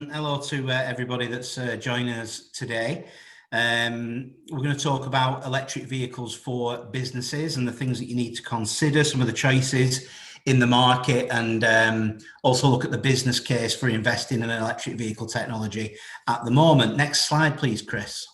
Hello to everybody that's joining us today. We're going to talk about electric vehicles for businesses and the things that you need to consider, some of the choices in the market, and also look at the business case for investing in electric vehicle technology at the moment. Next slide, please, Chris.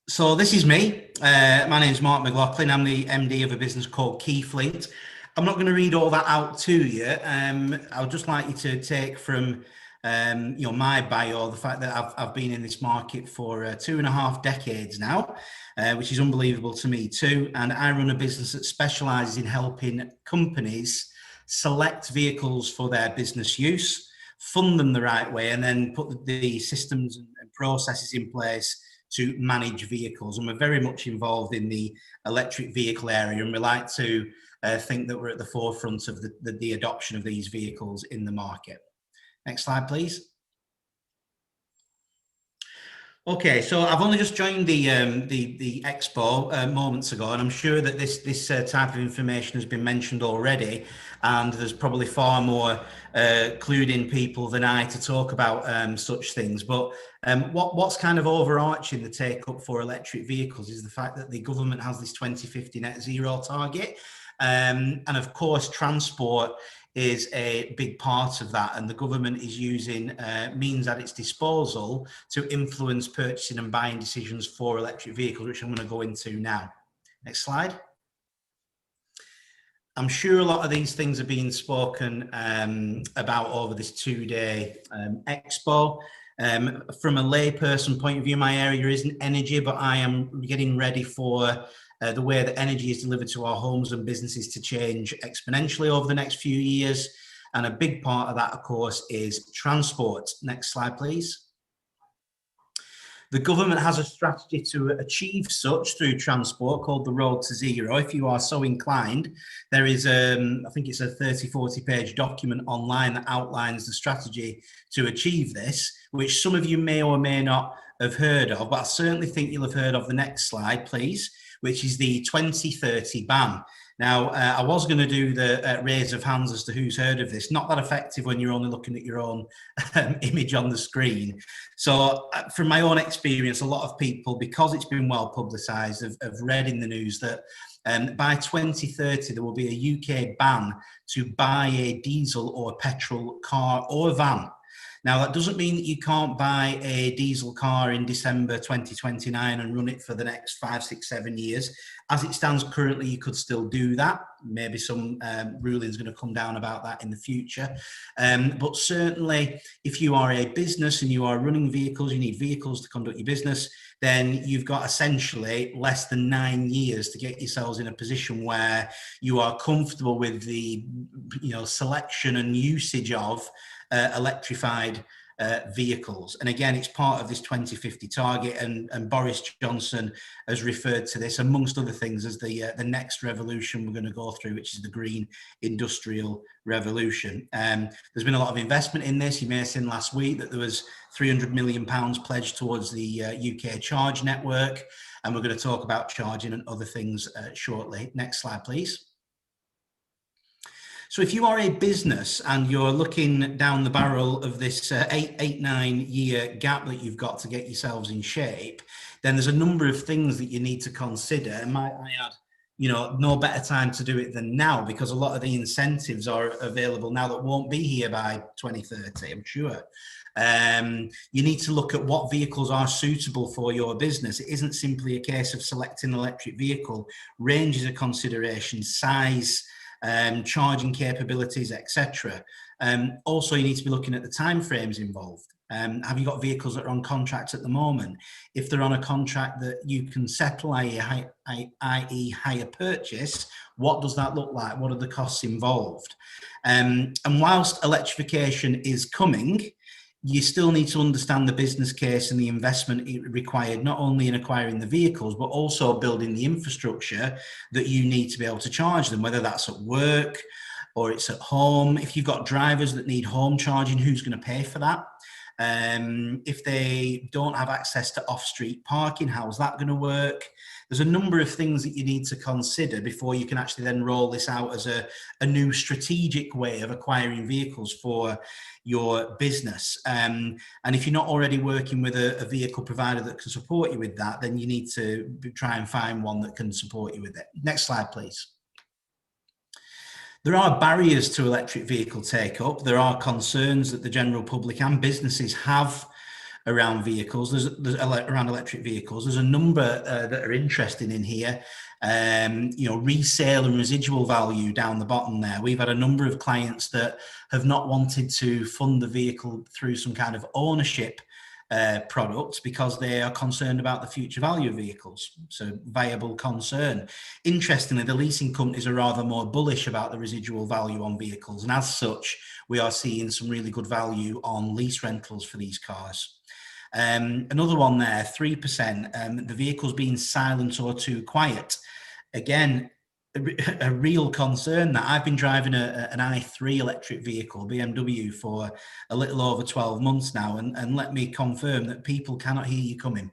So this is me. My name is Mark McLaughlin. I'm the MD of a business called Keyfleet. I'm not going to read all that out to you. I would just like you to take from my bio the fact that I've been in this market for 2.5 decades now, which is unbelievable to me too. And I run a business that specialises in helping companies select vehicles for their business use, fund them the right way, and then put the systems and processes in place to manage vehicles. And we're very much involved in the electric vehicle area, and we like to think that we're at the forefront of the adoption of these vehicles in the market. Next slide, please. Okay, so I've only just joined the expo moments ago, and I'm sure that this type of information has been mentioned already, and there's probably far more clued in people than I to talk about such things. But what's kind of overarching the take-up for electric vehicles is the fact that the government has this 2050 net zero target, and of course transport is a big part of that, and the government is using means at its disposal to influence purchasing and buying decisions for electric vehicles, which I'm going to go into now. Next slide. I'm sure a lot of these things are being spoken about over this 2-day expo. From a layperson point of view, my area isn't energy, but I am getting ready for the way that energy is delivered to our homes and businesses to change exponentially over the next few years. And a big part of that, of course, is transport. Next slide, please. The government has a strategy to achieve such through transport called the Road to Zero. If you are so inclined, there is, I think it's a 30-40 page document online that outlines the strategy to achieve this, which some of you may or may not have heard of, but I certainly think you'll have heard of the next slide, please, which is the 2030 ban. Now, I was going to do the raise of hands as to who's heard of this. Not that effective when you're only looking at your own image on the screen. So from my own experience, a lot of people, because it's been well publicised, have read in the news that by 2030, there will be a UK ban to buy a diesel or petrol car or van. Now, that doesn't mean that you can't buy a diesel car in December 2029 and run it for the next 5, 6, 7 years. As it stands currently, you could still do that. Maybe some ruling is going to come down about that in the future. But certainly, if you are a business and you are running vehicles, you need vehicles to conduct your business, then you've got essentially less than 9 years to get yourselves in a position where you are comfortable with the selection and usage of electrified vehicles. And again, it's part of this 2050 target, and Boris Johnson has referred to this, amongst other things, as the next revolution we're going to go through, which is the green industrial revolution. There's been a lot of investment in this. You may have seen last week that there was £300 million pledged towards the UK charge network, and we're going to talk about charging and other things shortly. Next slide, please. So if you are a business and you're looking down the barrel of this 8-9 year gap that you've got to get yourselves in shape, then there's a number of things that you need to consider. And might I add, no better time to do it than now, because a lot of the incentives are available now that won't be here by 2030, I'm sure. You need to look at what vehicles are suitable for your business. It isn't simply a case of selecting an electric vehicle. Range is a consideration, size, charging capabilities, etc. Also, you need to be looking at the timeframes involved. Have you got vehicles that are on contract at the moment? If they're on a contract that you can settle, i.e. hire purchase, what does that look like? What are the costs involved? And whilst electrification is coming, you still need to understand the business case and the investment required, not only in acquiring the vehicles, but also building the infrastructure that you need to be able to charge them, whether that's at work or it's at home. If you've got drivers that need home charging, who's going to pay for that? If they don't have access to off-street parking, how's that going to work? There's a number of things that you need to consider before you can actually then roll this out as a new strategic way of acquiring vehicles for your business. And if you're not already working with a vehicle provider that can support you with that, then you need to try and find one that can support you with it. Next slide, please. There are barriers to electric vehicle take-up. There are concerns that the general public and businesses have around vehicles. There's around electric vehicles. There's a number that are interesting in here. Resale and residual value down the bottom there. We've had a number of clients that have not wanted to fund the vehicle through some kind of ownership products because they are concerned about the future value of vehicles. So viable concern. Interestingly, the leasing companies are rather more bullish about the residual value on vehicles, and as such, we are seeing some really good value on lease rentals for these cars. Another one there, 3%, the vehicle's being silent or too quiet. Again, a real concern that I've been driving an i3 electric vehicle, BMW, for a little over 12 months now, and let me confirm that people cannot hear you coming.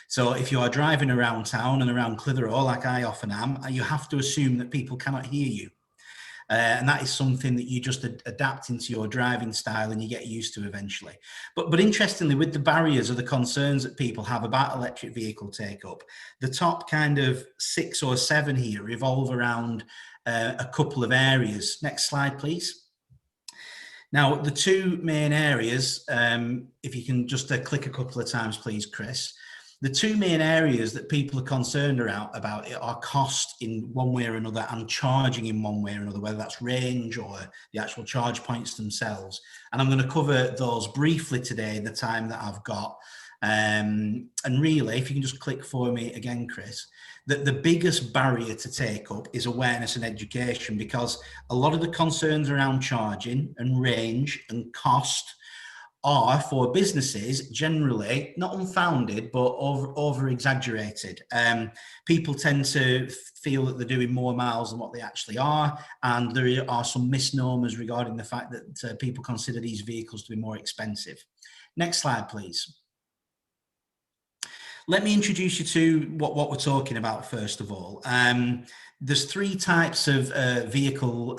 So if you are driving around town and around Clitheroe, like I often am, you have to assume that people cannot hear you. And that is something that you just adapt into your driving style and you get used to eventually. But interestingly, with the barriers or the concerns that people have about electric vehicle take-up, the top kind of 6 or 7 here revolve around a couple of areas. Next slide, please. Now, the two main areas, if you can just click a couple of times, please, Chris. The two main areas that people are concerned about it are cost in one way or another and charging in one way or another, whether that's range or the actual charge points themselves. And I'm going to cover those briefly today in the time that I've got. And really, if you can just click for me again, Chris, that the biggest barrier to take up is awareness and education, because a lot of the concerns around charging and range and cost are, for businesses, generally not unfounded, but over exaggerated. People tend to feel that they're doing more miles than what they actually are. And there are some misnomers regarding the fact that people consider these vehicles to be more expensive. Next slide, please. Let me introduce you to what we're talking about first of all. There's 3 types of vehicle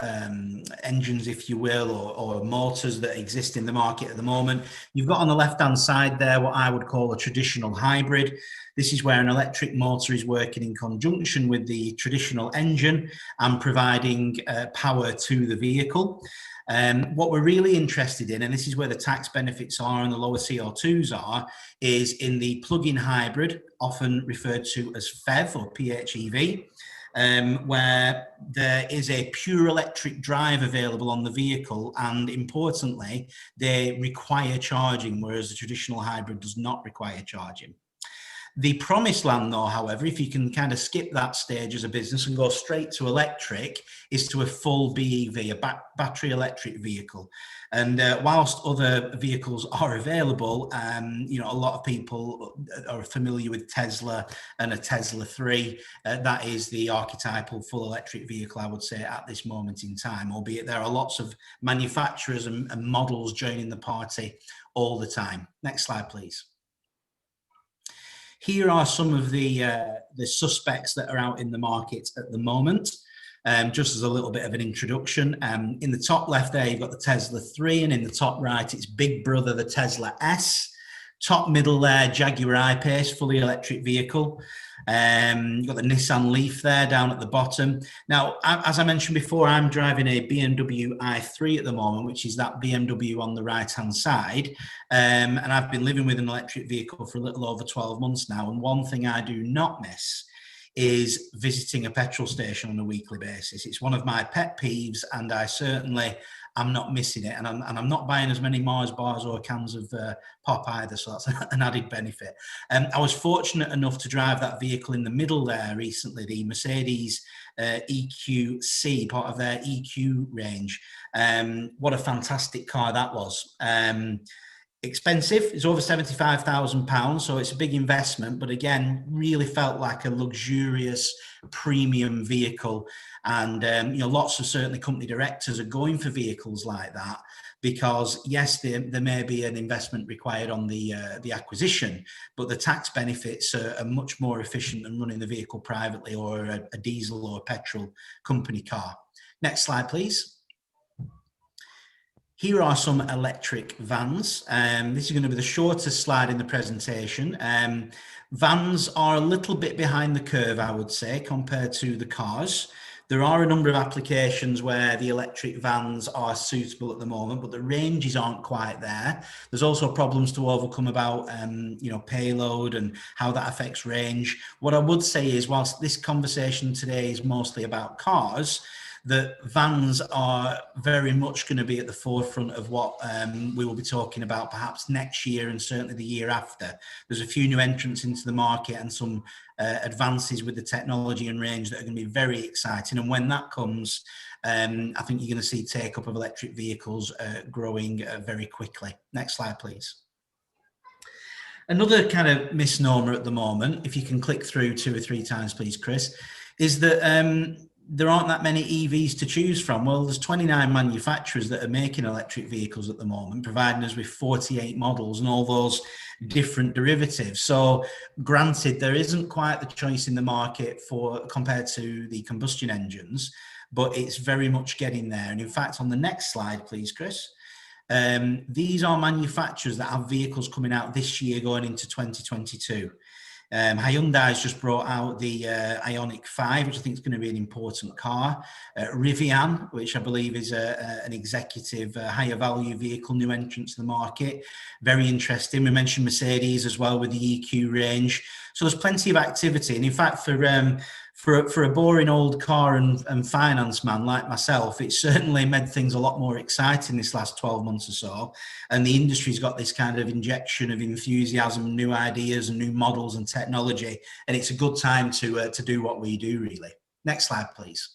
engines, if you will, or motors that exist in the market at the moment. You've got on the left-hand side there what I would call a traditional hybrid. This is where an electric motor is working in conjunction with the traditional engine and providing power to the vehicle. What we're really interested in, and this is where the tax benefits are and the lower CO2s are, is in the plug-in hybrid, often referred to as PHEV or PHEV, where there is a pure electric drive available on the vehicle, and importantly, they require charging, whereas the traditional hybrid does not require charging. The promised land, though, however, if you can kind of skip that stage as a business and go straight to electric, is to a full BEV, a battery electric vehicle. And whilst other vehicles are available, a lot of people are familiar with Tesla and a Tesla 3. That is the archetypal full electric vehicle, I would say, at this moment in time, albeit there are lots of manufacturers and models joining the party all the time. Next slide, please. Here are some of the suspects that are out in the market at the moment, just as a little bit of an introduction. In the top left there, you've got the Tesla 3, and in the top right, it's big brother, the Tesla S. Top middle there, Jaguar I-Pace, fully electric vehicle. You've got the Nissan Leaf there down at the bottom. Now, as I mentioned before, I'm driving a BMW i3 at the moment, which is that BMW on the right-hand side. And I've been living with an electric vehicle for a little over 12 months now. And one thing I do not miss is visiting a petrol station on a weekly basis. It's one of my pet peeves, and I certainly am not missing it. And I'm not buying as many Mars bars or cans of pop either, so that's an added benefit. I was fortunate enough to drive that vehicle in the middle there recently, the Mercedes EQC, part of their EQ range. What a fantastic car that was. Expensive, it's over £75,000, so it's a big investment, but again, really felt like a luxurious premium vehicle. And lots of certainly company directors are going for vehicles like that. because yes, there may be an investment required on the acquisition, but the tax benefits are much more efficient than running the vehicle privately or a diesel or petrol company car. Next slide, please. Here are some electric vans. This is going to be the shortest slide in the presentation. Vans are a little bit behind the curve, I would say, compared to the cars. There are a number of applications where the electric vans are suitable at the moment, but the ranges aren't quite there. There's also problems to overcome about, payload and how that affects range. What I would say is, whilst this conversation today is mostly about cars, that vans are very much going to be at the forefront of what we will be talking about perhaps next year and certainly the year after. There's a few new entrants into the market and some advances with the technology and range that are going to be very exciting. And when that comes, I think you're going to see take-up of electric vehicles growing very quickly. Next slide, please. Another kind of misnomer at the moment, if you can click through 2 or 3 times, please, Chris, is that there aren't that many EVs to choose from. Well, there's 29 manufacturers that are making electric vehicles at the moment, providing us with 48 models and all those different derivatives. So granted, there isn't quite the choice in the market compared to the combustion engines, but it's very much getting there. And in fact, on the next slide, please, Chris, these are manufacturers that have vehicles coming out this year going into 2022. Hyundai's just brought out the Ioniq 5, which I think is going to be an important car. Rivian, which I believe is an executive higher value vehicle, new entrant to the market. Very interesting. We mentioned Mercedes as well with the EQ range. So there's plenty of activity. And in fact, for a boring old car and finance man like myself, it certainly made things a lot more exciting this last 12 months or so. And the industry's got this kind of injection of enthusiasm, new ideas and new models and technology. And it's a good time to do what we do, really. Next slide, please.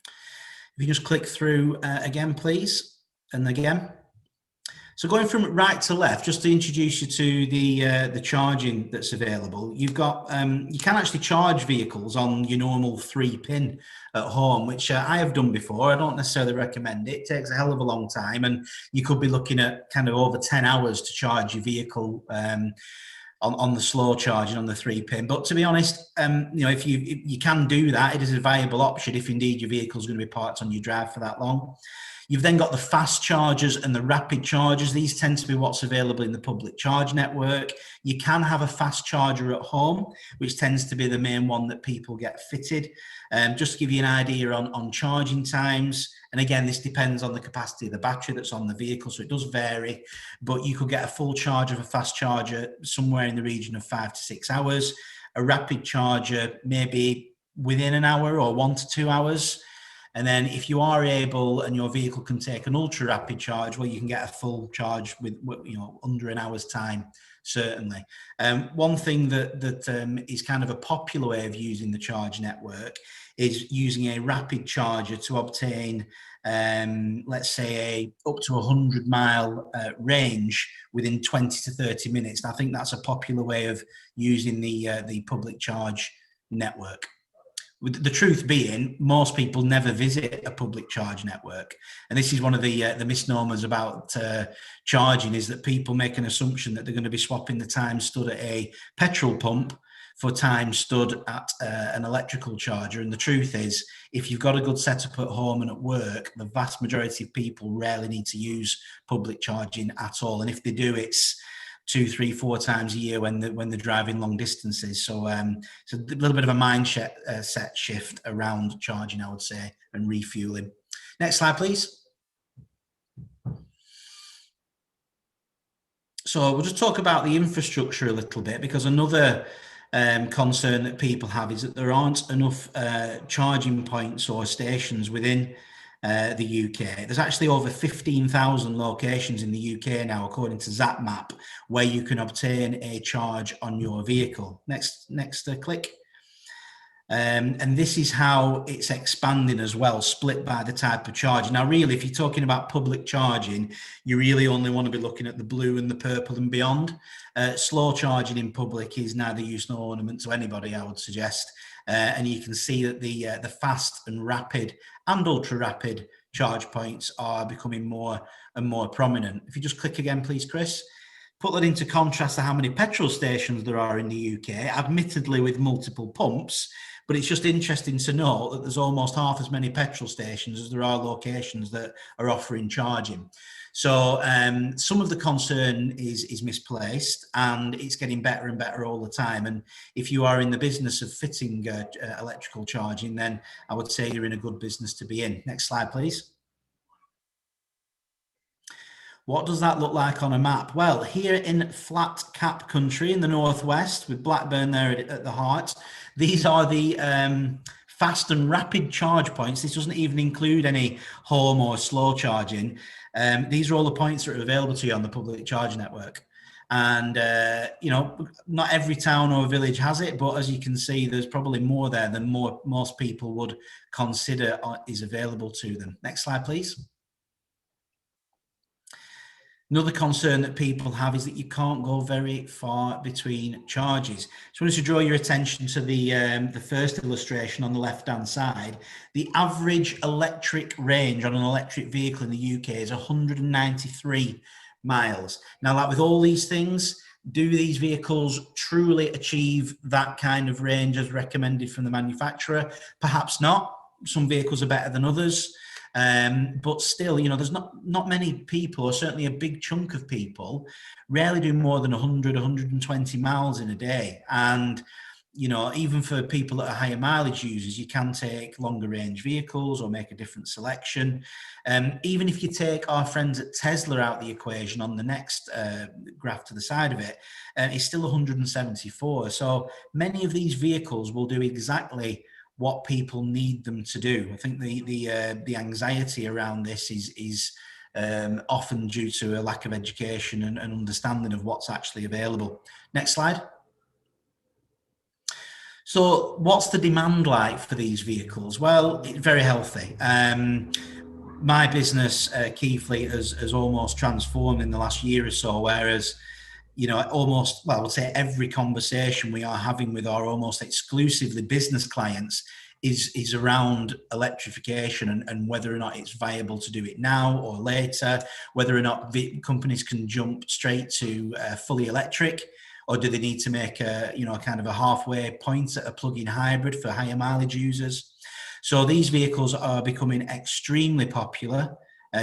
If you just click through again, please, and again. So going from right to left, just to introduce you to the charging that's available, you've got you can actually charge vehicles on your normal 3-pin at home, which I have done before. I don't necessarily recommend it. It takes a hell of a long time, and you could be looking at kind of over 10 hours to charge your vehicle on the slow charging on the 3-pin. But to be honest, if you can do that, it is a viable option if indeed your vehicle is going to be parked on your drive for that long. You've then got the fast chargers and the rapid chargers. These tend to be what's available in the public charge network. You can have a fast charger at home, which tends to be the main one that people get fitted. Just to give you an idea on charging times, and again, this depends on the capacity of the battery that's on the vehicle, so it does vary, but you could get a full charge of a fast charger somewhere in the region of 5 to 6 hours. A rapid charger maybe within an hour or 1 to 2 hours. And then if you are able and your vehicle can take an ultra rapid charge, well, you can get a full charge with under an hour's time, certainly. One thing that is kind of a popular way of using the charge network is using a rapid charger to obtain, let's say, up to 100-mile range within 20 to 30 minutes. And I think that's a popular way of using the public charge network. The truth being, most people never visit a public charge network, and this is one of the misnomers about charging, is that people make an assumption that they're going to be swapping the time stood at a petrol pump for time stood at an electrical charger. And the truth is, if you've got a good setup at home and at work, the vast majority of people rarely need to use public charging at all, and if they do, it's 2, 3, 4 times a year when they're driving long distances. So it's a little bit of a mindset set shift around charging, I would say, and refueling. Next slide, please. So we'll just talk about the infrastructure a little bit, because another concern that people have is that there aren't enough charging points or stations within the UK. There's actually over 15,000 locations in the UK now, according to ZapMap, where you can obtain a charge on your vehicle. Next click. And this is how it's expanding as well, split by the type of charge. Now, really, if you're talking about public charging, you really only want to be looking at the blue and the purple and beyond. Slow charging in public is neither use nor ornament to anybody, I would suggest. And you can see that the fast and rapid and ultra rapid charge points are becoming more and more prominent. If you just click again, please, Chris. Put that into contrast to how many petrol stations there are in the UK, admittedly with multiple pumps, but it's just interesting to note that there's almost half as many petrol stations as there are locations that are offering charging. So some of the concern is misplaced, and it's getting better and better all the time. And if you are in the business of fitting electrical charging, then I would say you're in a good business to be in. Next slide, please. What does that look like on a map? Well, here in flat cap country in the northwest, with Blackburn there at the heart, these are the fast and rapid charge points. This doesn't even include any home or slow charging. These are all the points that are available to you on the public charge network. And, you know, not every town or village has it, but as you can see, there's probably more there than most people would consider is available to them. Next slide, please. Another concern that people have is that you can't go very far between charges. So I wanted to draw your attention to the first illustration on the left-hand side. The average electric range on an electric vehicle in the UK is 193 miles. Now, like with all these things, do these vehicles truly achieve that kind of range as recommended from the manufacturer? Perhaps not. Some vehicles are better than others. But still, you know, there's not many people, or certainly a big chunk of people, rarely do more than 100, 120 miles in a day. And, you know, even for people that are higher mileage users, you can take longer range vehicles or make a different selection. Even if you take our friends at Tesla out the equation on the next graph to the side of it, it's still 174. So many of these vehicles will do exactly what people need them to do. I think the anxiety around this is often due to a lack of education and understanding of what's actually available. Next slide. So what's the demand like for these vehicles? Well, it's very healthy. My business, Keyfleet, has almost transformed in the last year or so, whereas, you know, almost, well, I would say every conversation we are having with our almost exclusively business clients is around electrification and whether or not it's viable to do it now or later, whether or not companies can jump straight to fully electric, or do they need to make a, you know, kind of a halfway point at a plug-in hybrid for higher mileage users. So these vehicles are becoming extremely popular.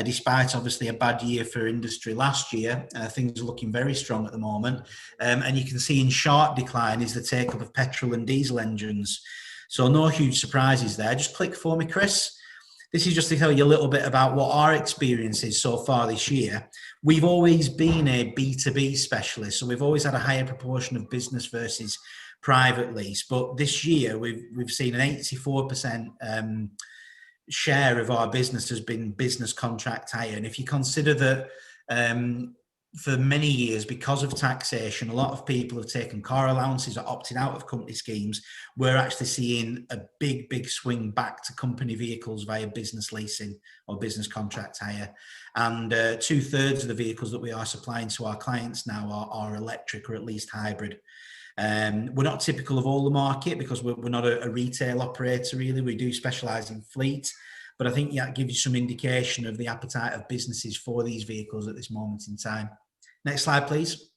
Despite obviously a bad year for industry last year, things are looking very strong at the moment. And you can see in sharp decline is the take-up of petrol and diesel engines. So no huge surprises there. Just click for me, Chris. This is just to tell you a little bit about what our experience is so far this year. We've always been a B2B specialist, so we've always had a higher proportion of business versus private lease. But this year, we've seen an 84% share of our business has been business contract hire. And if you consider that for many years, because of taxation, a lot of people have taken car allowances or opted out of company schemes, we're actually seeing a big swing back to company vehicles via business leasing or business contract hire. And 2/3 of the vehicles that we are supplying to our clients now are electric or at least hybrid. We're not typical of all the market because we're not a retail operator really. We do specialize in fleet, but I think that gives you some indication of the appetite of businesses for these vehicles at this moment in time. Next slide, please.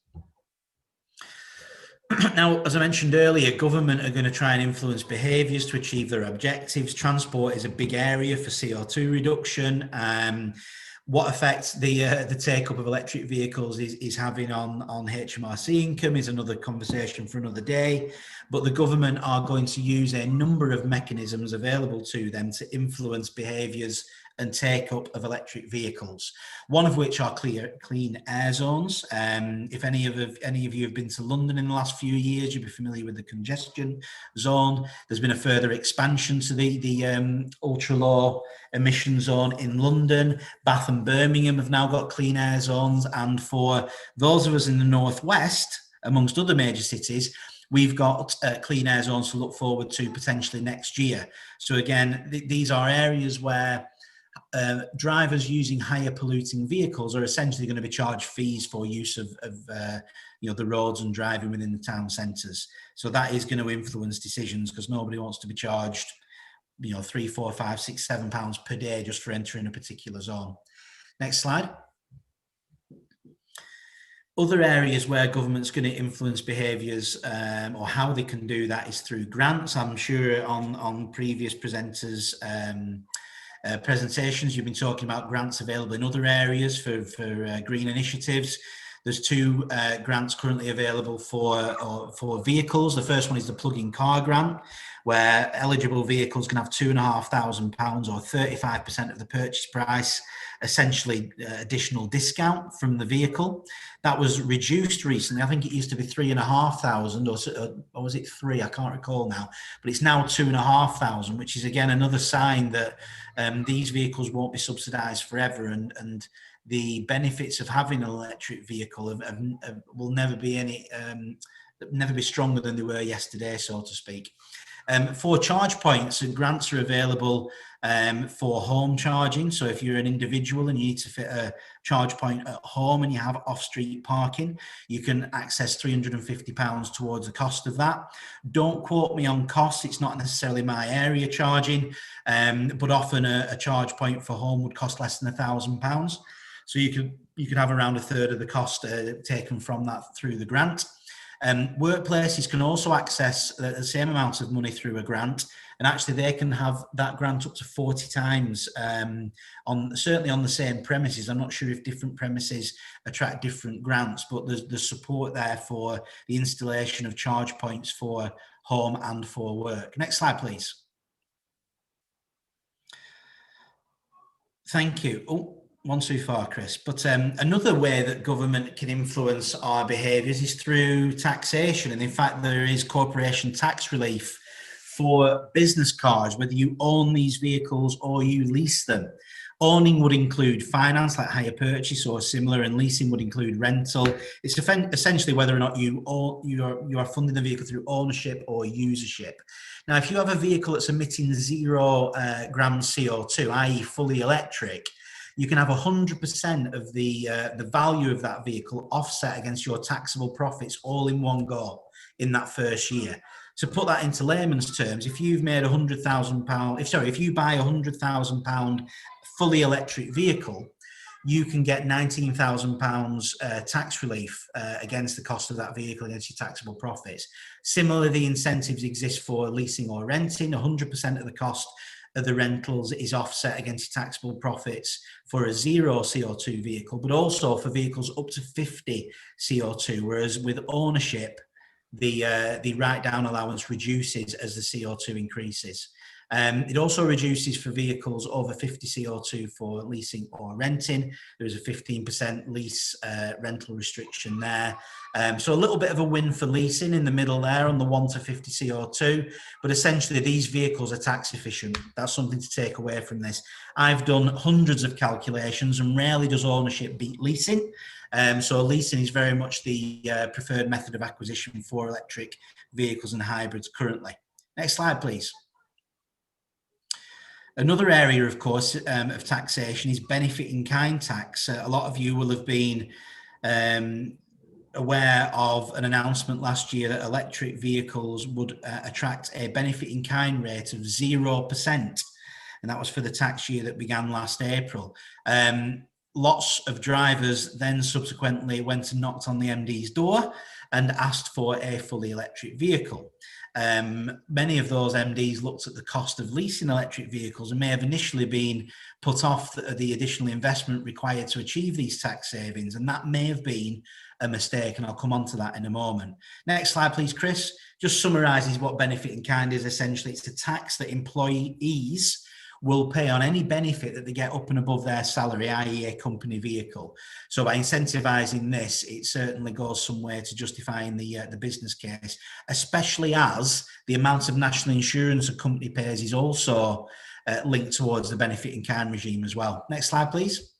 Now, as I mentioned earlier, government are going to try and influence behaviours to achieve their objectives. Transport is a big area for CO2 reduction. What effect the take-up of electric vehicles is having on HMRC income is another conversation for another day. But the government are going to use a number of mechanisms available to them to influence behaviours and take up of electric vehicles, one of which are clean air zones. If any of you have been to London in the last few years, you'll be familiar with the congestion zone. There's been a further expansion to the ultra low emission zone in London. Bath and Birmingham have now got clean air zones, and for those of us in the northwest, amongst other major cities, we've got clean air zones to look forward to potentially next year. So again, these are areas where drivers using higher polluting vehicles are essentially going to be charged fees for use of you know, the roads and driving within the town centres. So that is going to influence decisions because nobody wants to be charged 3, 4, 5, 6, £7 per day just for entering a particular zone. Next slide. Other areas where government's going to influence behaviours or how they can do that is through grants. I'm sure on previous presenters' presentations, you've been talking about grants available in other areas for green initiatives. There's 2 grants currently available for vehicles. The first one is the plug-in car grant, where eligible vehicles can have £2,500 or 35% of the purchase price, essentially additional discount from the vehicle. That was reduced recently. I think it used to be 3,500 or was it 3? I can't recall now, but it's now 2,500, which is again another sign that these vehicles won't be subsidised forever, and the benefits of having an electric vehicle will never be never be stronger than they were yesterday, so to speak. For charge points, and grants are available for home charging. So if you're an individual and you need to fit a charge point at home and you have off-street parking, you can access £350 towards the cost of that. Don't quote me on costs. It's not necessarily my area charging, but often a charge point for home would cost less than £1,000. So you could have around a third of the cost taken from that through the grant. Workplaces can also access the same amount of money through a grant, and actually they can have that grant up to 40 times certainly on the same premises. I'm not sure if different premises attract different grants, but there's support there for the installation of charge points for home and for work. Next slide, please. Thank you. Oh, one too far, Chris. But another way that government can influence our behaviours is through taxation. And in fact, there is corporation tax relief for business cars, whether you own these vehicles or you lease them. Owning would include finance, like hire purchase or similar, and leasing would include rental. It's essentially whether or not you are funding the vehicle through ownership or usership. Now, if you have a vehicle that's emitting 0 grams CO2, i.e. fully electric, you can have 100% of the value of that vehicle offset against your taxable profits all in one go in that first year. To put that into layman's terms, if you've made £100,000, if you buy a £100,000 fully electric vehicle, you can get £19,000 tax relief against the cost of that vehicle against your taxable profits. Similarly, the incentives exist for leasing or renting. 100% of the cost of the rentals is offset against your taxable profits for a 0 CO2 vehicle, but also for vehicles up to 50 CO2, whereas with ownership, the write-down allowance reduces as the CO2 increases. It also reduces for vehicles over 50 CO2 for leasing or renting. There is a 15% lease rental restriction there. So a little bit of a win for leasing in the middle there on the 1 to 50 CO2, but essentially these vehicles are tax efficient. That's something to take away from this. I've done hundreds of calculations and rarely does ownership beat leasing. So leasing is very much the preferred method of acquisition for electric vehicles and hybrids currently. Next slide, please. Another area, of course, of taxation is benefit in kind tax. A lot of you will have been aware of an announcement last year that electric vehicles would attract a benefit in kind rate of 0%. And that was for the tax year that began last April. Lots of drivers then subsequently went and knocked on the MD's door and asked for a fully electric vehicle. Many of those MDs looked at the cost of leasing electric vehicles and may have initially been put off the additional investment required to achieve these tax savings, and that may have been a mistake, and I'll come on to that in a moment. Next slide, please, Chris. Just summarises what benefit in kind is. Essentially, it's a tax that employees will pay on any benefit that they get up and above their salary, i.e. a company vehicle. So by incentivising this, it certainly goes some way to justifying the business case, especially as the amount of national insurance a company pays is also linked towards the benefit in kind regime as well. Next slide, please.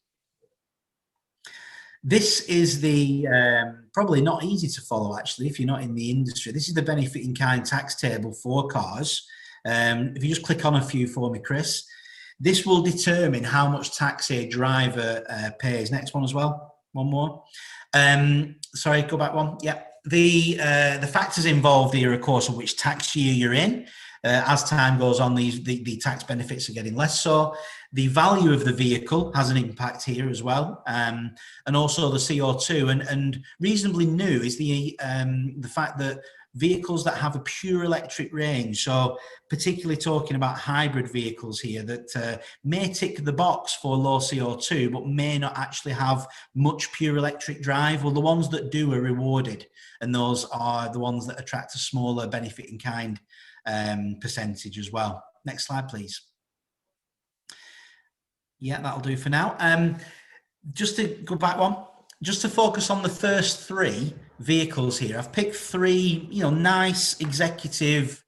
This is the, probably not easy to follow actually if you're not in the industry. This is the benefit in kind tax table for cars. If you just click on a few for me, Chris, this will determine how much tax a driver pays. Next one as well. One more. Sorry, go back one. Yeah. The factors involved here, of course, are which tax year you're in. As time goes on, the tax benefits are getting less so. The value of the vehicle has an impact here as well, and also the CO2. And reasonably new is the fact that vehicles that have a pure electric range, so particularly talking about hybrid vehicles here that may tick the box for low CO2, but may not actually have much pure electric drive. Well, the ones that do are rewarded, and those are the ones that attract a smaller benefit in kind percentage as well. Next slide, please. Yeah, that'll do for now. Just to go back one, just to focus on the first three vehicles here. I've picked three, nice executive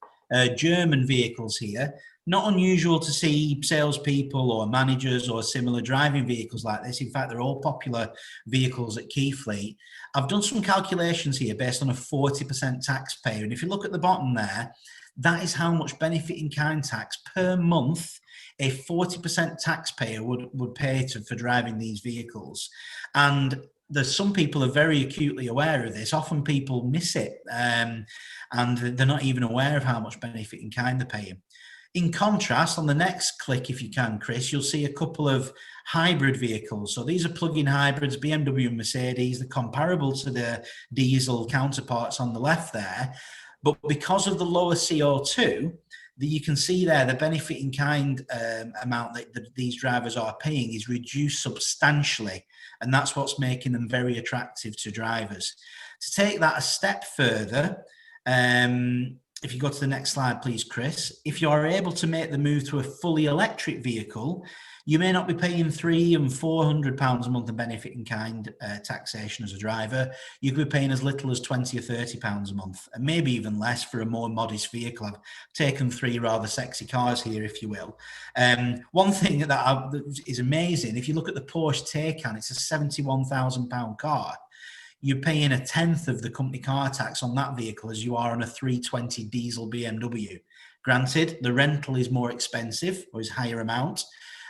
German vehicles here. Not unusual to see salespeople or managers or similar driving vehicles like this. In fact, they're all popular vehicles at Keyfleet. I've done some calculations here based on a 40% taxpayer. And if you look at the bottom there, that is how much benefit in kind tax per month a 40% taxpayer would pay for driving these vehicles. And there's some people are very acutely aware of this. Often people miss it, and they're not even aware of how much benefit in kind they're paying. In contrast, on the next click, if you can, Chris, you'll see a couple of hybrid vehicles. So these are plug-in hybrids, BMW and Mercedes. They're comparable to the diesel counterparts on the left there. But because of the lower CO2, you can see there the benefit in kind amount that these drivers are paying is reduced substantially. And that's what's making them very attractive to drivers. To take that a step further, if you go to the next slide, please, Chris, if you are able to make the move to a fully electric vehicle, you may not be paying £300 and £400 a month in benefit in kind taxation as a driver. You could be paying as little as £20 or £30 a month, and maybe even less for a more modest vehicle. I've taken three rather sexy cars here, if you will. One thing that is amazing, if you look at the Porsche Taycan, it's a £71,000 car. You're paying a tenth of the company car tax on that vehicle as you are on a 320 diesel BMW. Granted, the rental is more expensive, or is higher amount.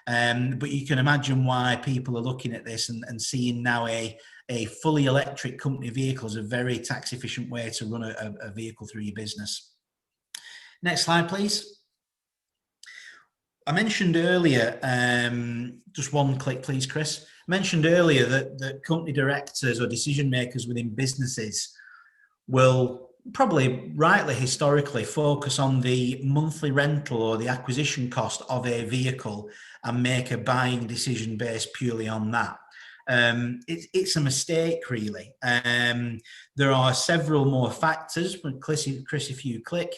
But you can imagine why people are looking at this and seeing now a fully electric company vehicle as a very tax efficient way to run a vehicle through your business. Next slide, please. I mentioned earlier, just one click, please, Chris. I mentioned earlier that company directors or decision makers within businesses will probably rightly historically focus on the monthly rental or the acquisition cost of a vehicle and make a buying decision based purely on that. It's a mistake, really. There are several more factors, Chris, if you click,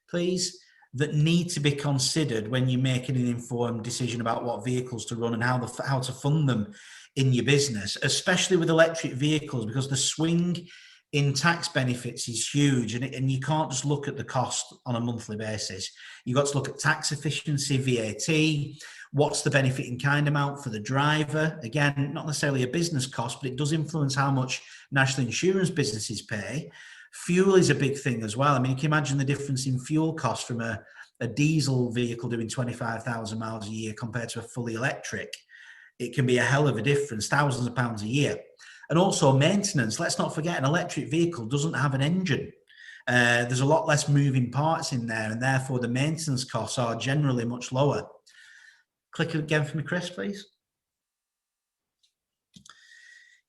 please, that need to be considered when you're making an informed decision about what vehicles to run and how to fund them in your business, especially with electric vehicles, because the swing in tax benefits is huge, and you can't just look at the cost on a monthly basis. You've got to look at tax efficiency, VAT, what's the benefit in kind amount for the driver. Again, not necessarily a business cost, but it does influence how much national insurance businesses pay. Fuel is a big thing as well. I mean, you can imagine the difference in fuel costs from a diesel vehicle doing 25,000 miles a year compared to a fully electric. It can be a hell of a difference, thousands of pounds a year. And also maintenance. Let's not forget, an electric vehicle doesn't have an engine. There's a lot less moving parts in there, and therefore the maintenance costs are generally much lower. Click again for me, Chris, please.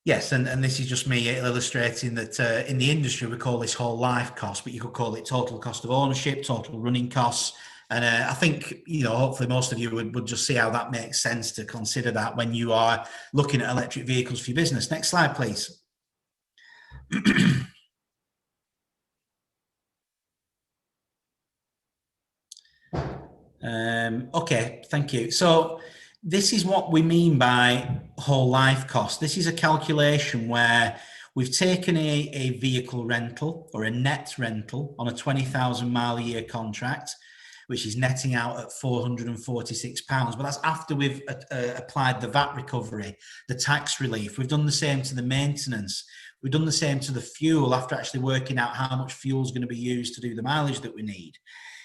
Yes, and this is just me illustrating that in the industry we call this whole life cost, but you could call it total cost of ownership, total running costs. And I think, hopefully most of you would just see how that makes sense to consider that when you are looking at electric vehicles for your business. Next slide, please. Okay, thank you. So this is what we mean by whole life cost. This is a calculation where we've taken a vehicle rental or a net rental on a 20,000 mile a year contract, which is netting out at £446. But that's after we've applied the VAT recovery, the tax relief. We've done the same to the maintenance. We've done the same to the fuel after actually working out how much fuel is going to be used to do the mileage that we need.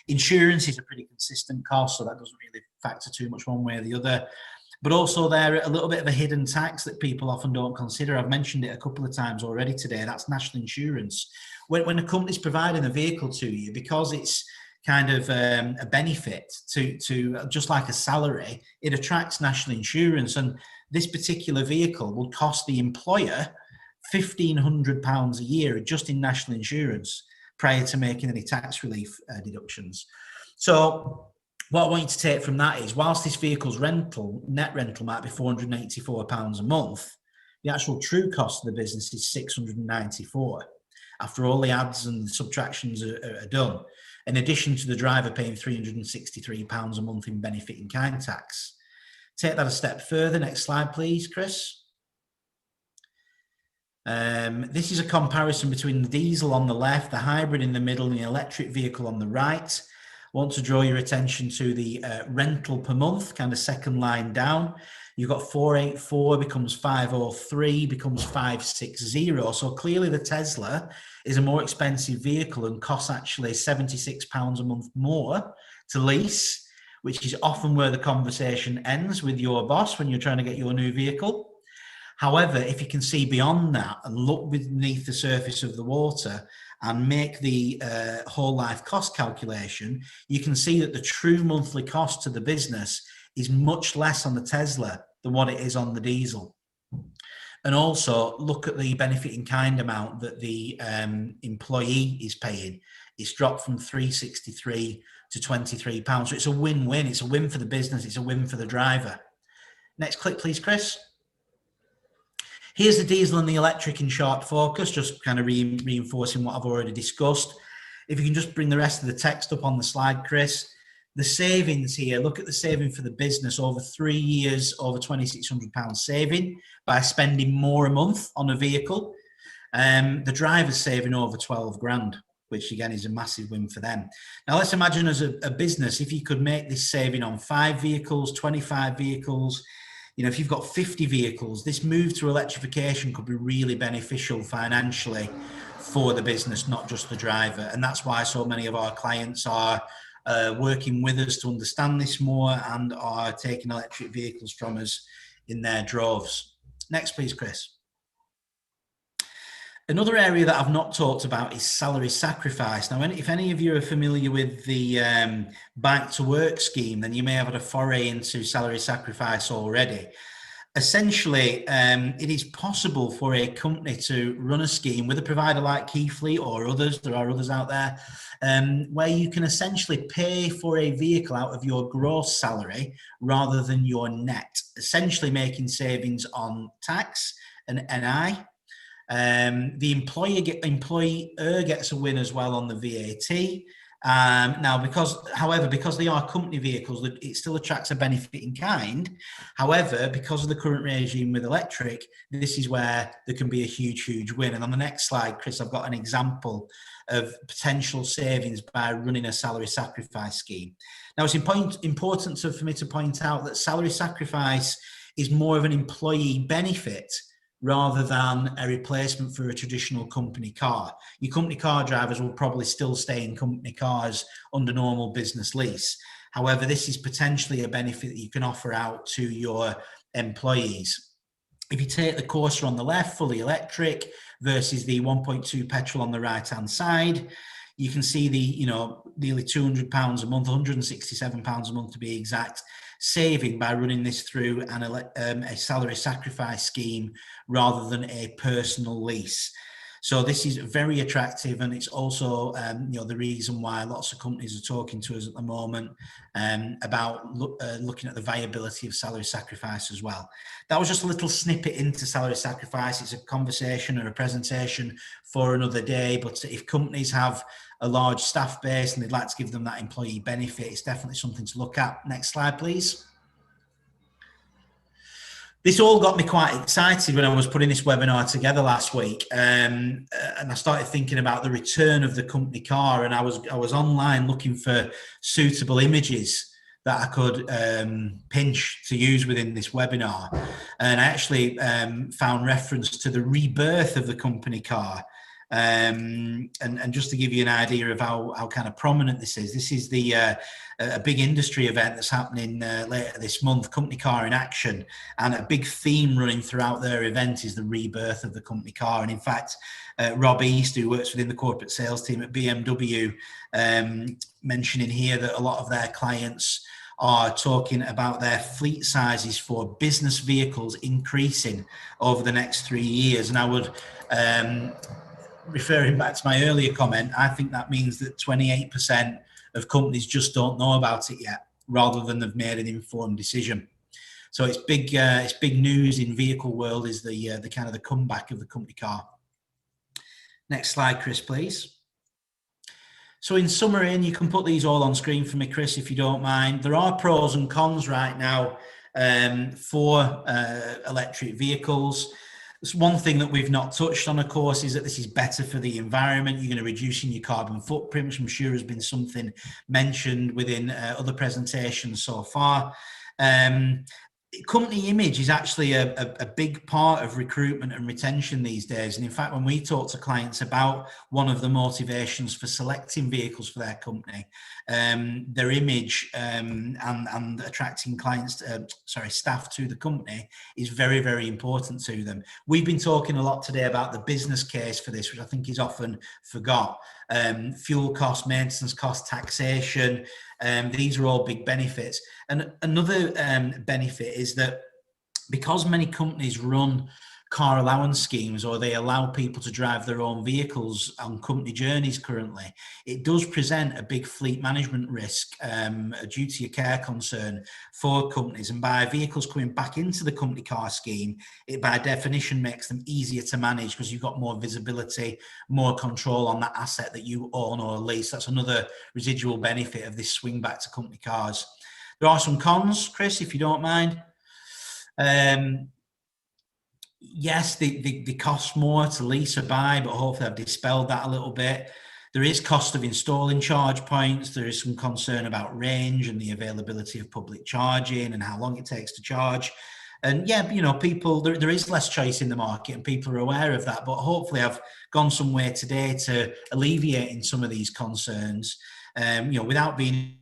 Insurance is a pretty consistent cost, so that doesn't really factor too much one way or the other. But also there a little bit of a hidden tax that people often don't consider. I've mentioned it a couple of times already today. That's national insurance. When a company's providing a vehicle to you, because it's kind of a benefit to just like a salary, it attracts national insurance. And this particular vehicle will cost the employer £1,500 a year just in national insurance prior to making any tax relief deductions. So what I want you to take from that is, whilst this vehicle's net rental might be £484 a month, the actual true cost of the business is £694 after all the adds and subtractions are done, in addition to the driver paying £363 a month in benefit in kind tax. Take that a step further. Next slide, please, Chris. This is a comparison between the diesel on the left, the hybrid in the middle, and the electric vehicle on the right. I want to draw your attention to the rental per month, kind of second line down. You've got 484 becomes 503 becomes 560. So clearly the Tesla is a more expensive vehicle and costs actually £76 a month more to lease, which is often where the conversation ends with your boss when you're trying to get your new vehicle. However, if you can see beyond that and look beneath the surface of the water and make the whole life cost calculation, you can see that the true monthly cost to the business is much less on the Tesla than what it is on the diesel. And also look at the benefit in kind amount that the employee is paying. It's dropped from £363 to £23. So it's a win-win. It's a win for the business. It's a win for the driver. Next click, please, Chris. Here's the diesel and the electric in sharp focus, just kind of reinforcing what I've already discussed. If you can just bring the rest of the text up on the slide, Chris. The savings here, look at the saving for the business over 3 years, over £2,600 saving by spending more a month on a vehicle. The driver's saving over 12 grand, which again is a massive win for them. Now let's imagine as a business, if you could make this saving on 5 vehicles, 25 vehicles, you know, if you've got 50 vehicles, this move to electrification could be really beneficial financially for the business, not just the driver. And that's why so many of our clients are working with us to understand this more and are taking electric vehicles from us in their droves. Next, please, Chris. Another area that I've not talked about is salary sacrifice. Now, if any of you are familiar with the Bike to Work scheme, then you may have had a foray into salary sacrifice already. Essentially, it is possible for a company to run a scheme with a provider like Keyfleet or others, there are others out there, where you can essentially pay for a vehicle out of your gross salary rather than your net, essentially making savings on tax and NI. The employer gets a win as well on the VAT. Now, because they are company vehicles, it still attracts a benefit in kind. However, because of the current regime with electric, this is where there can be a huge win. And on the next slide, Chris, I've got an example of potential savings by running a salary sacrifice scheme. Now, it's important for me to point out that salary sacrifice is more of an employee benefit rather than a replacement for a traditional company car. Your company car drivers will probably still stay in company cars under normal business lease. However, this is potentially a benefit that you can offer out to your employees. If you take the Corsa on the left, fully electric, versus the 1.2 petrol on the right-hand side, you can see the, nearly £200 a month, £167 a month to be exact, saving by running this through a salary sacrifice scheme rather than a personal lease. So this is very attractive, and it's also the reason why lots of companies are talking to us at the moment about looking at the viability of salary sacrifice as well. That was just a little snippet into salary sacrifice. It's a conversation or a presentation for another day, but if companies have a large staff base and they'd like to give them that employee benefit, it's definitely something to look at. Next slide, please. This all got me quite excited when I was putting this webinar together last week, and I started thinking about the return of the company car, and I was online looking for suitable images that I could pinch to use within this webinar, and I actually found reference to the rebirth of the company car. And just to give you an idea of how kind of prominent this is the a big industry event that's happening later this month, Company Car in Action, and a big theme running throughout their event is the rebirth of the company car. And in fact, Rob East, who works within the corporate sales team at BMW, mentioning here that a lot of their clients are talking about their fleet sizes for business vehicles increasing over the next 3 years. And I would, referring back to my earlier comment, I think that means that 28% of companies just don't know about it yet, rather than they've made an informed decision. So it's big news in vehicle world, is the kind of the comeback of the company car. Next slide, Chris, please. So in summary, and you can put these all on screen for me, Chris, if you don't mind, there are pros and cons right now for electric vehicles. It's one thing that we've not touched on, of course, is that this is better for the environment. You're going to reducing your carbon footprint, which I'm sure has been something mentioned within other presentations so far. Company image is actually a big part of recruitment and retention these days. And in fact, when we talk to clients about one of the motivations for selecting vehicles for their company, their image and attracting staff to the company is very, very important to them. We've been talking a lot today about the business case for this, which I think is often forgot. Fuel cost, maintenance cost, taxation. These are all big benefits. And another benefit is that because many companies run car allowance schemes, or they allow people to drive their own vehicles on company journeys currently, it does present a big fleet management risk, a duty of care concern for companies. And by vehicles coming back into the company car scheme, it by definition makes them easier to manage, because you've got more visibility, more control on that asset that you own or lease. That's another residual benefit of this swing back to company cars. There are some cons, Chris, if you don't mind. Yes, they cost more to lease or buy, but hopefully I've dispelled that a little bit. There is cost of installing charge points. There is some concern about range and the availability of public charging and how long it takes to charge. And yeah, you know, people, there is less choice in the market, and people are aware of that. But hopefully I've gone somewhere today to alleviating some of these concerns, you know, without being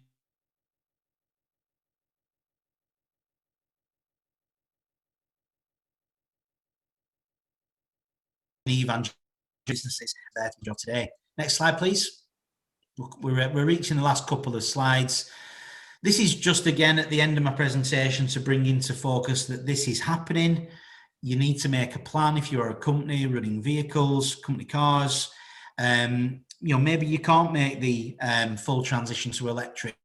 businesses there to the job today. Next slide, please. We're reaching the last couple of slides. This is just, again, at the end of my presentation, to bring into focus that this is happening. You need to make a plan if you're a company running vehicles, company cars. You know, maybe you can't make the full transition to electric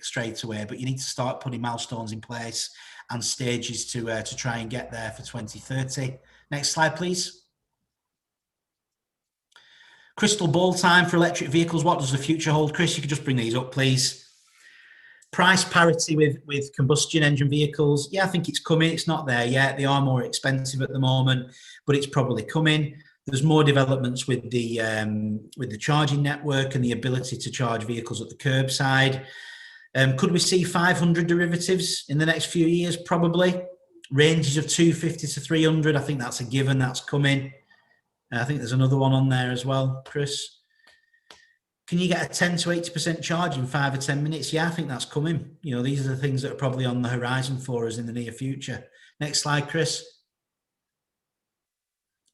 straight away, but you need to start putting milestones in place and stages to try and get there for 2030. Next slide, please. Crystal ball time for electric vehicles. What does the future hold? Chris, you could just bring these up, please. Price parity with combustion engine vehicles. Yeah, I think it's coming. It's not there yet. They are more expensive at the moment, but it's probably coming. There's more developments with the charging network and the ability to charge vehicles at the curbside. Could we see 500 derivatives in the next few years? Probably. Ranges of 250 to 300. I think that's a given. That's coming. I think there's another one on there as well, Chris. Can you get a 10 to 80% charge in 5 or 10 minutes? Yeah, I think that's coming. You know, these are the things that are probably on the horizon for us in the near future. Next slide, Chris.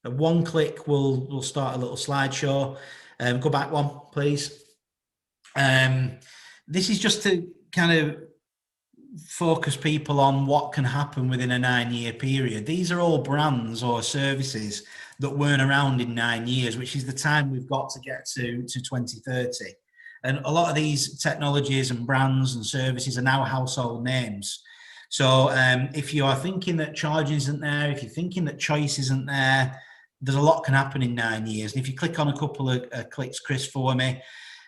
At one click, we'll start a little slideshow. Go back one, please. This is just to kind of focus people on what can happen within a 9-year period. These are all brands or services that weren't around in 9 years, which is the time we've got to get to 2030. And a lot of these technologies and brands and services are now household names. So if you are thinking that charging isn't there, if you're thinking that choice isn't there, there's a lot can happen in 9 years. And if you click on a couple of clicks, Chris, for me,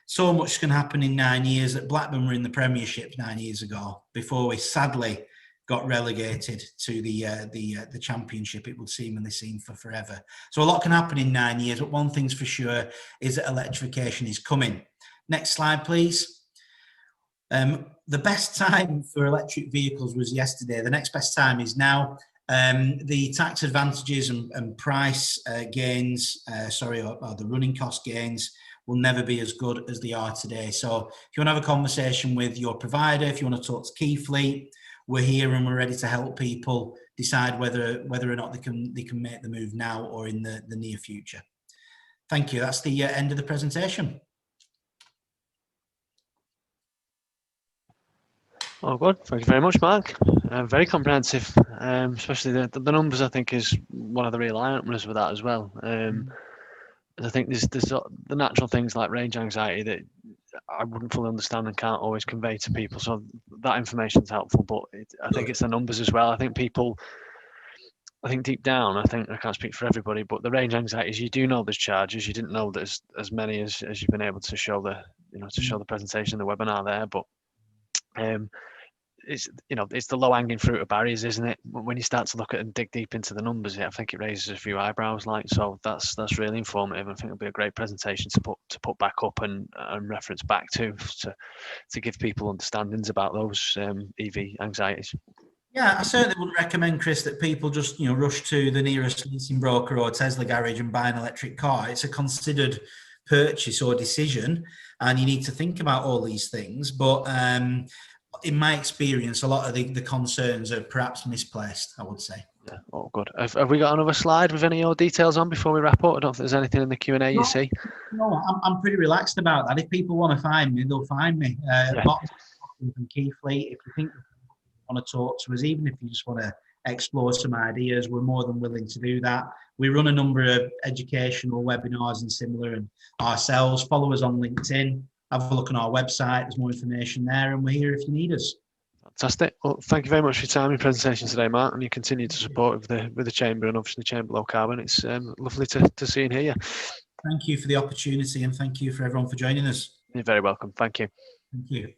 so much can happen in 9 years that Blackburn were in the Premiership 9 years ago before we sadly got relegated to the Championship. It would seemingly seem for forever. So a lot can happen in 9 years, but one thing's for sure is that electrification is coming. Next slide, please. The best time for electric vehicles was yesterday. The next best time is now. The tax advantages and price gains, or the running cost gains will never be as good as they are today. So if you want to have a conversation with your provider, if you want to talk to Keyfleet, we're here and we're ready to help people decide whether or not they can make the move now or in the near future. Thank you. That's the end of the presentation. Oh, good. Thank you very much, Mark. Very comprehensive, especially the numbers. I think is one of the real eye openers with that as well. I think there's the natural things like range anxiety that I wouldn't fully understand and can't always convey to people. So that information is helpful, but I think it's the numbers as well. I think deep down, I can't speak for everybody, but the range anxieties, you do know there's charges. You didn't know there's as many as you've been able to show the presentation, the webinar there, but it's the low hanging fruit of barriers, isn't it? When you start to look at and dig deep into the numbers, I think it raises a few eyebrows. So that's really informative. I think it'll be a great presentation to put back up and reference back to give people understandings about those EV anxieties. Yeah, I certainly would recommend, Chris, that people just rush to the nearest leasing broker or Tesla garage and buy an electric car. It's a considered purchase or decision, and you need to think about all these things. But in my experience, a lot of the concerns are perhaps misplaced, I would say. Yeah, oh, good. Have we got another slide with any more details on before we wrap up? I don't think there's anything in the Q&A you see. No, I'm pretty relaxed about that. If people want to find me, they'll find me. From Keyfleet. If you think you want to talk to us, even if you just want to explore some ideas, we're more than willing to do that. We run a number of educational webinars and similar and ourselves. Follow us on LinkedIn. Have a look on our website. There's more information there, and we're here if you need us. Fantastic. Well, thank you very much for your time and presentation today, Mark, and you continue to support with the Chamber and obviously the Chamber Low Carbon. It's lovely to see and hear you. Thank you for the opportunity, and thank you for everyone for joining us. You're very welcome. Thank you. Thank you.